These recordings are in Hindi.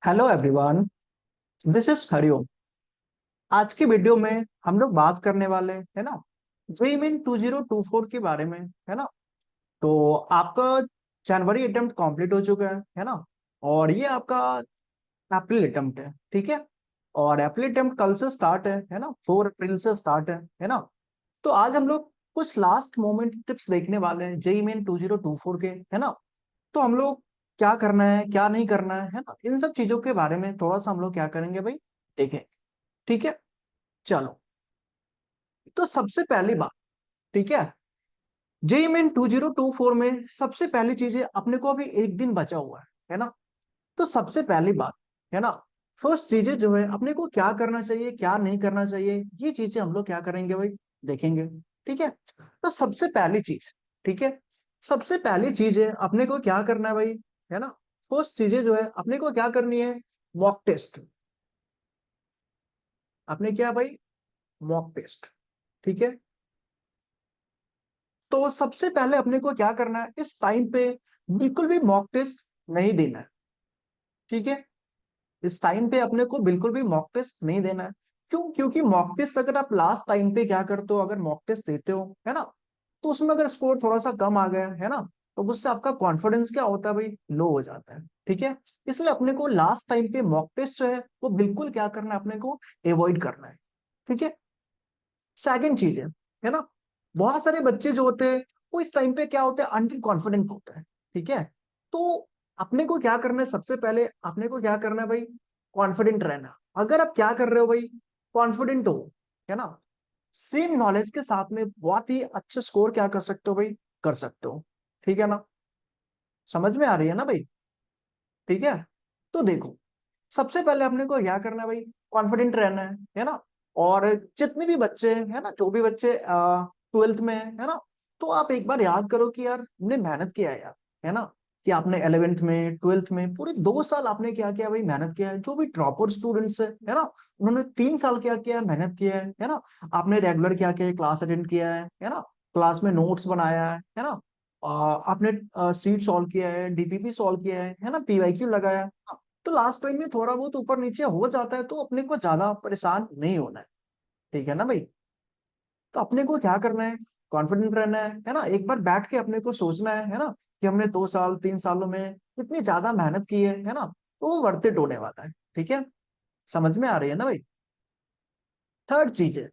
Hello everyone, this is Hariom. आज की वीडियो में हम लोग बात करने वाले है ना ड्रीम इन 2024 के बारे में, है ना। तो आपका जनवरी अटेम्प्ट कंप्लीट हो चुका है ना। और ये आपका अप्रैल अटेम्प्ट है, ठीक है। और अप्रैल अटेम्प्ट कल से स्टार्ट है ना, 4 अप्रैल से स्टार्ट है ना। तो आज हम लोग कुछ लास्ट मोमेंट टिप्स देखने वाले हैं जेई मेन 2024 के, है ना। तो हम लोग क्या करना है क्या नहीं करना है ना, इन सब चीजों के बारे में थोड़ा सा हम लोग क्या करेंगे भाई, देखें। ठीक है, चलो। तो सबसे पहली बात, ठीक है, जेई मेन 2024 में सबसे पहली चीजें अपने को अभी एक दिन बचा हुआ है ना। तो सबसे पहली बात, है ना, फर्स्ट चीजें जो है अपने को क्या करना चाहिए क्या नहीं करना चाहिए, ये चीजें हम लोग क्या करेंगे भाई, देखेंगे। ठीक है, तो सबसे पहली चीज, ठीक है, सबसे पहली चीज है अपने को क्या करना है भाई, है ना। फर्स्ट चीजें जो है अपने को क्या करनी है, मॉक टेस्ट। अपने क्या भाई, मॉक टेस्ट। ठीक है, तो सबसे पहले अपने को क्या करना है, इस टाइम पे बिल्कुल भी मॉक टेस्ट नहीं देना है। ठीक है, इस टाइम पे अपने को बिल्कुल भी मॉक टेस्ट नहीं देना है। क्यों? क्योंकि मॉक टेस्ट अगर आप लास्ट टाइम पे क्या करते हो, अगर मॉक टेस्ट देते हो, है ना, तो उसमें अगर स्कोर थोड़ा सा कम आ गया है ना, तो उससे आपका कॉन्फिडेंस क्या होता है भाई, लो हो जाता है। ठीक है, इसलिए अपने को लास्ट टाइम पे मॉक टेस्ट जो है वो बिल्कुल क्या करना है, अपने को अवॉइड करना है। ठीक है, सेकंड चीज है ना, बहुत सारे बच्चे जो होते हैं वो इस टाइम पे क्या होते हैं, अंडर कॉन्फिडेंट होते हैं। ठीक है, तो अपने को क्या करना है, सबसे पहले अपने को क्या करना है भाई, कॉन्फिडेंट रहना। अगर आप क्या कर रहे हो भाई, कॉन्फिडेंट हो, है ना, सेम नॉलेज के साथ में बहुत ही अच्छे स्कोर क्या कर सकते हो भाई, कर सकते हो। ठीक है ना, समझ में आ रही है ना भाई। ठीक है, तो देखो, सबसे पहले अपने को क्या करना है भाई, कॉन्फिडेंट रहना है ना। और जितने भी बच्चे हैं, है ना, जो भी बच्चे 12th में है ना, तो आप एक बार याद करो कि यार हमने मेहनत किया है यार, है ना, कि आपने 11th में 12th में पूरे 2 साल आपने क्या किया भाई, मेहनत किया है। जो भी ड्रॉपर स्टूडेंट्स है ना, उन्होंने 3 साल क्या किया है, मेहनत किया है ना। आपने रेगुलर क्या किया है, क्लास अटेंड किया है ना, क्लास में नोट्स बनाया है ना। आपने सीट सॉल्व किया है, डीपीपी सॉल्व किया है ना, पीवाईक्यू लगाया है। तो लास्ट टाइम में थोड़ा बहुत ऊपर नीचे हो जाता है, तो अपने को ज्यादा परेशान नहीं होना है। ठीक है ना भाई, तो अपने को क्या करना है, कॉन्फिडेंट रहना है ना। एक बार बैठ के अपने को सोचना है ना, कि हमने 2 साल 3 सालों में इतनी ज्यादा मेहनत की है ना, तो वो वर्थ इट होने वाला है। ठीक है, समझ में आ रही है ना भाई। थर्ड चीज है,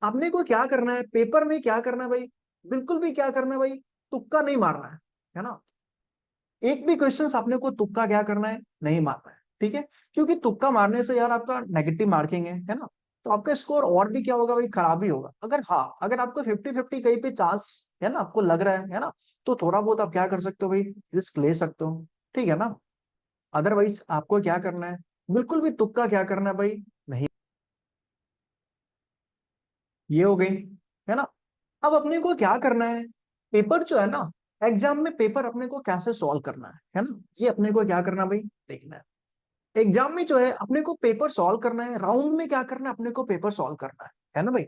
अपने को क्या करना है, पेपर में क्या करना है भाई, बिल्कुल भी क्या करना है भाई, तुक्का नहीं मारना है ना। एक भी क्वेश्चन अपने को तुक्का क्या करना है, नहीं मारना है। ठीक है, क्योंकि तुक्का मारने से यार आपका नेगेटिव मार्किंग है ना, तो आपका स्कोर और भी क्या होगा भाई, खराब ही होगा। अगर हाँ, अगर आपको 50-50 कहीं पे चांस है ना, आपको लग रहा है ना, तो थोड़ा बहुत आप क्या कर सकते हो भाई, रिस्क ले सकते हो। ठीक है ना, अदरवाइज आपको क्या करना है, बिल्कुल भी तुक्का क्या करना है भाई, नहीं। ये हो गई, है ना। अब अपने को क्या करना है, पेपर जो है ना, एग्जाम में पेपर अपने को कैसे सॉल्व करना है ना, ये अपने को क्या करना है भाई, देखना है। एग्जाम में जो है अपने को पेपर सॉल्व करना है, राउंड में क्या करना है, अपने को पेपर सॉल्व करना है ना भाई।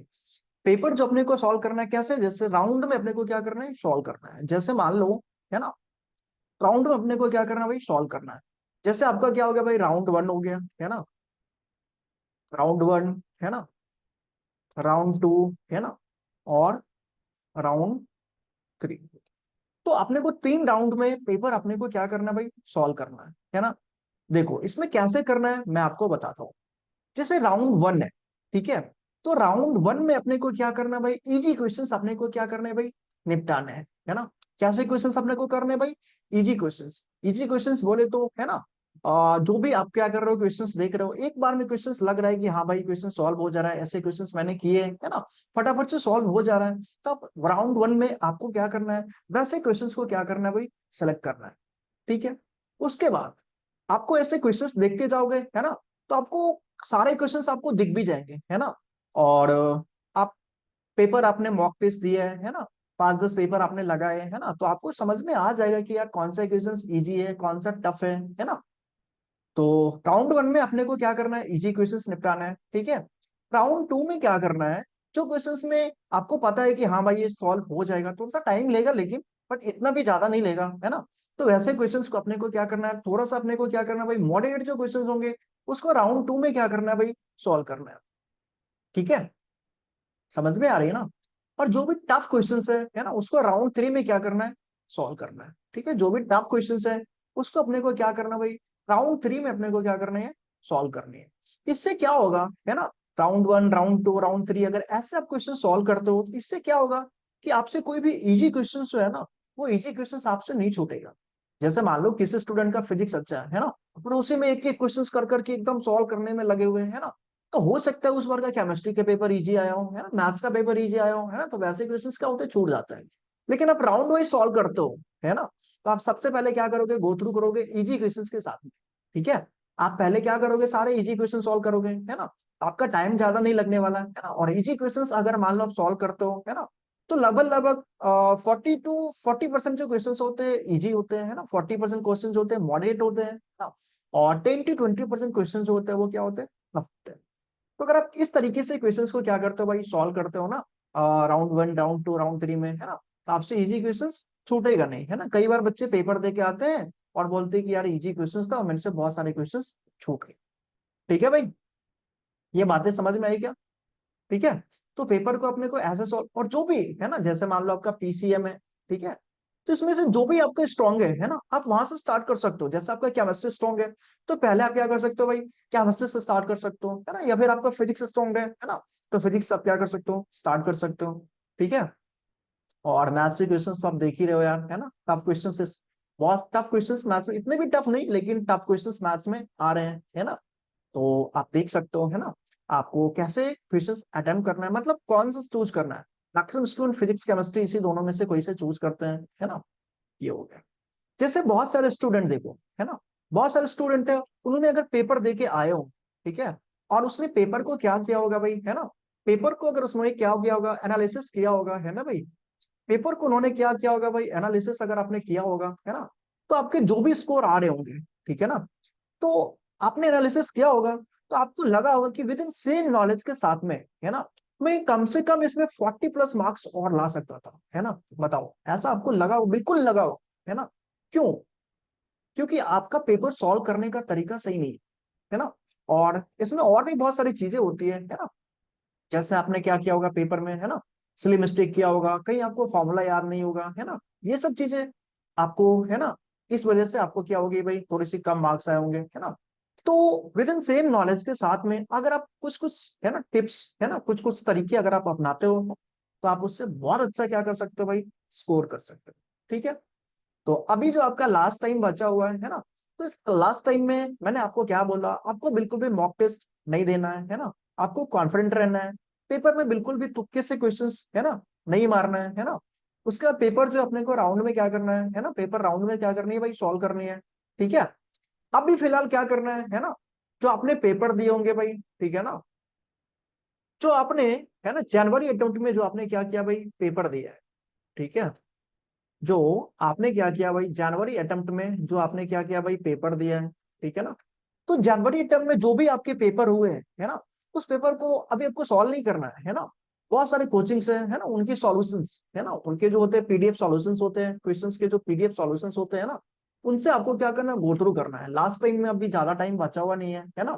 पेपर जो अपने को सॉल्व करना है कैसे, जैसे राउंड में अपने को क्या करना है, सॉल्व करना है। जैसे मान लो, है ना, राउंड में अपने को क्या करना है भाई, सॉल्व करना है। जैसे आपका क्या हो गया भाई, राउंड वन हो गया, है ना, राउंड वन, है ना, राउंड टू, है ना, और राउंड थ्री। तो अपने को 3 राउंड में पेपर अपने को क्या करना है भाई, सॉल्व करना है ना। देखो इसमें कैसे करना है मैं आपको बताता हूँ। जैसे राउंड वन है, ठीक है, तो राउंड वन में अपने को क्या करना है भाई, इजी क्वेश्चंस अपने को क्या करना है भाई, निपटाने हैं, है ना। कैसे क्वेश्चंस अपने को करने हैं भाई, इजी क्वेश्चंस। इजी क्वेश्चंस बोले तो, है ना, जो भी आप क्या कर रहे हो, क्वेश्चंस देख रहे हो, एक बार में क्वेश्चंस लग रहा है कि हाँ भाई क्वेश्चन सॉल्व हो जा रहा है, ऐसे क्वेश्चंस मैंने किए है ना, फटाफट से सॉल्व हो जा रहा है। तो आप राउंड वन में आपको क्या करना है, वैसे क्वेश्चंस को क्या करना है भाई, सेलेक्ट करना है। ठीक है, उसके बाद आपको ऐसे क्वेश्चंस देखते जाओगे, है ना, तो आपको सारे क्वेश्चंस आपको दिख भी जाएंगे, है ना। और आप पेपर आपने मॉक टेस्ट दिए है ना, 5-10 पेपर आपने लगाए है ना, तो आपको समझ में आ जाएगा कि यार कौन सा क्वेश्चंस इजी है कौन सा टफ है ना। तो राउंड वन में अपने को क्या करना है, इजी क्वेश्चंस निपटाना है। ठीक है, राउंड टू में क्या करना है, जो क्वेश्चंस में आपको पता है कि हाँ भाई ये सॉल्व हो जाएगा, थोड़ा सा टाइम लेगा लेकिन, बट इतना भी ज्यादा नहीं लेगा, है ना। तो वैसे क्वेश्चंस को अपने को क्या करना है, थोड़ा सा अपने को क्या करना है भाई, मॉडरेट जो क्वेश्चंस होंगे उसको राउंड 2 में क्या करना है भाई, सॉल्व करना है। ठीक है, समझ में आ रही है ना। और जो भी टफ क्वेश्चंस है ना, उसको राउंड 3 में क्या करना है, सॉल्व करना है। ठीक है, जो भी टफ क्वेश्चंस है उसको अपने को क्या करना भाई, राउंड 3 में अपने को क्या करना है, सॉल्व करनी है। इससे क्या होगा, है ना, राउंड 1, राउंड 2, राउंड 3 अगर ऐसे आप क्वेश्चन सॉल्व करते हो तो इससे क्या होगा कि आपसे कोई भी इजी क्वेश्चन जो है ना, वो इजी क्वेश्चन आपसे नहीं छूटेगा। जैसे मान लो किसी स्टूडेंट का फिजिक्स अच्छा है ना, पर उसी में एक एक क्वेश्चन कर करके एकदम सॉल्व करने में लगे हुए हैं, है ना, तो हो सकता है उस बार का केमिस्ट्री के पेपर इजी आया हो, है ना, मैथ्स का पेपर इजी आया हो, है ना, तो वैसे क्वेश्चंस क्या होते हैं, छूट जाता है। लेकिन आप राउंड वाइज सॉल्व करते हो, है ना, तो आप सबसे पहले क्या करोगे, गो थ्रू करोगे इजी क्वेश्चंस के साथ में। ठीक है, आप पहले क्या करोगे, सारे इजी क्वेश्चन सॉल्व करोगे, है ना, आपका टाइम ज्यादा नहीं लगने वाला है ना। और इजी क्वेश्चंस अगर मान लो आप सॉल्व करते हो, है ना, तो लगभग लगभग 40 to 40% जो क्वेश्चंस होते हैं इजी होते हैं, है ना, 40% क्वेश्चन होते हैं मॉडरेट होते हैं ना, और 10 to 20% क्वेश्चन होते हैं वो क्या होते हैं, टफ होते हैं। तो अगर आप इस तरीके से क्वेश्चंस को क्या करते हो भाई, सॉल्व करते हो ना, राउंड 1, राउंड 2, राउंड 3 में, है ना, तो आपसे इजी क्वेश्चंस छूटेगा नहीं, है ना। कई बार बच्चे पेपर दे के आते हैं और बोलते हैं कि यार इजी क्वेश्चंस था और मेरे से बहुत सारे क्वेश्चंस छूट गए। ठीक है भाई, ये बातें समझ में आई क्या। ठीक है, तो पेपर को अपने को ऐसे सॉल्व, और जो भी है ना, जैसे मान लो आपका पीसीएम है, ठीक है, तो इसमें से जो भी आपका स्ट्रांग है ना, आप वहां से स्टार्ट कर सकते हो। जैसे आपका केमिस्ट्री स्ट्रांग है, तो पहले आप क्या कर सकते हो भाई, केमिस्ट्री से स्टार्ट कर सकते हो, है ना, या फिर आपका फिजिक्स स्ट्रांग है ना, तो फिजिक्स आप क्या कर सकते हो, स्टार्ट कर सकते हो। ठीक है, और मैथ्स के क्वेश्चन तो आप देख ही रहे हो यार, है ना, टफ क्वेश्चन, बहुत टफ क्वेश्चन मैथ्स में, इतने भी टफ नहीं लेकिन टफ क्वेश्चन मैथ्स में आ रहे हैं, है ना। तो आप देख सकते हो, है ना, आपको कैसे क्वेश्चंस अटेम्प्ट करना है, मतलब कौन सा चूज करना है। मैक्सिमम स्टूडेंट फिजिक्स केमिस्ट्री इसी दोनों में से कोई से चूज करते हैं, है ना, ये हो गया। जैसे बहुत सारे स्टूडेंट देखो, है ना, बहुत सारे स्टूडेंट है, उन्होंने अगर पेपर दे के आए हो, ठीक है, और उसने पेपर को क्या किया होगा भाई, है ना, पेपर को अगर उसने क्या किया होगा, एनालिसिस किया होगा, है ना भाई, पेपर को उन्होंने क्या किया होगा भाई, एनालिसिस अगर आपने किया होगा, है ना, तो आपके जो भी स्कोर आ रहे होंगे, ठीक है ना, तो आपने एनालिसिस किया होगा, तो आपको लगा होगा कि विद इन सेम नॉलेज के साथ में, है ना, मैं कम से कम इसमें 40+ मार्क्स और ला सकता था, है ना। बताओ, ऐसा आपको लगा हो, बिल्कुल लगा हो, है ना। क्यों, क्योंकि आपका पेपर सॉल्व करने का तरीका सही नहीं है ना। और इसमें और भी बहुत सारी चीजें होती है ना, जैसे आपने क्या किया होगा पेपर में, है ना, सिली मिस्टेक किया होगा, कहीं आपको फॉर्मूला याद नहीं होगा, है ना, ये सब चीजें आपको, है ना, इस वजह से आपको क्या होगी भाई, थोड़ी सी कम मार्क्स आए होंगे, है ना। तो विद इन सेम नॉलेज के साथ में अगर आप कुछ कुछ, है ना, टिप्स, है ना, कुछ कुछ तरीके अगर आप अपनाते हो, तो आप उससे बहुत अच्छा क्या कर सकते हो भाई, स्कोर कर सकते हो। ठीक है, तो अभी जो आपका लास्ट टाइम बचा हुआ है ना, तो इस लास्ट टाइम में मैंने आपको क्या बोला, आपको बिल्कुल भी मॉक टेस्ट नहीं देना है ना, आपको कॉन्फिडेंट रहना है। पेपर में बिल्कुल भी तुक्के से क्वेश्चंस, है ना, नहीं मारना है ना। उसका पेपर जो अपने को राउंड में क्या करना है ना, पेपर राउंड में क्या करनी है भाई, सॉल्व करनी है। ठीक है, अभी फिलहाल क्या करना है ना, जो आपने पेपर दिए होंगे भाई, ठीक है ना, जो आपने, है ना, जनवरी अटेम्प्ट में जो आपने क्या किया भाई, पेपर दिया है, ठीक है, जो आपने क्या किया भाई जनवरी अटेम्प्ट में, जो आपने क्या किया भाई, पेपर दिया है, ठीक है ना, तो जनवरी अटेम्प्ट में जो भी आपके पेपर हुए हैं, है ना, उस पेपर को अभी आपको सॉल्व नहीं करना है ना। बहुत सारे कोचिंग्स है ना, उनकी सॉल्यूशंस, है ना, उनके जो होते हैं पीडीएफ सॉल्यूशंस होते हैं, क्वेश्चंस के जो पीडीएफ सॉल्यूशंस होते हैं ना, उनसे आपको क्या करना है, गो थ्रू करना है। लास्ट टाइम में अभी ज्यादा टाइम बचा हुआ नहीं है ना,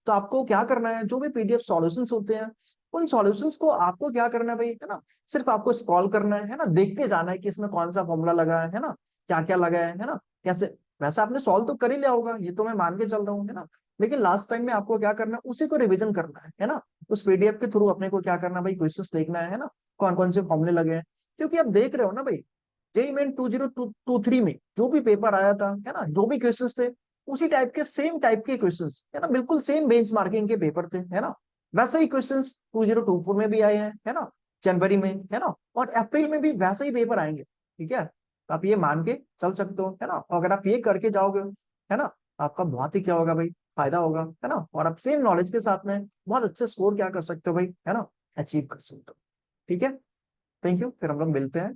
तो आपको क्या करना है, जो भी पीडीएफ सॉल्यूशंस होते हैं, उन सॉल्यूशंस को आपको क्या करना है भाई, है ना, सिर्फ आपको स्क्रॉल करना है ना, देखते जाना है कि इसमें कौन सा फॉर्मूला लगा है ना, क्या क्या लगा है ना, कैसे। वैसे आपने सॉल्व तो कर ही लिया होगा, ये तो मैं मान के चल रहा हूँ, है ना, लेकिन लास्ट टाइम में आपको क्या करना है, उसी को रिवीजन करना है ना। उस पीडीएफ के थ्रू अपने को क्या करना है भाई, क्वेश्चंस देखना है ना, कौन कौन से फॉर्मूले लगे हैं। क्योंकि आप देख रहे हो ना भाई, जेई मेन 2023 में जो भी पेपर आया था, है ना, जो भी क्वेश्चंस थे, उसी टाइप के, सेम टाइप के क्वेश्चंस, है ना, बिल्कुल सेम बेंचमार्किंग के पेपर थे, है ना। वैसे ही क्वेश्चंस 2024 में भी आए हैं, है ना, जनवरी में, है ना, और अप्रैल में भी वैसे ही पेपर आएंगे। ठीक है, तो आप ये मान के चल सकते हो, है ना, और अगर आप ये करके जाओगे, है ना, आपका बहुत ही क्या होगा भाई, फायदा होगा, है ना, और आप सेम नॉलेज के साथ में बहुत अच्छे स्कोर क्या कर सकते हो भाई, है ना, अचीव कर सकते हो। ठीक है, थैंक यू, फिर हम लोग मिलते हैं।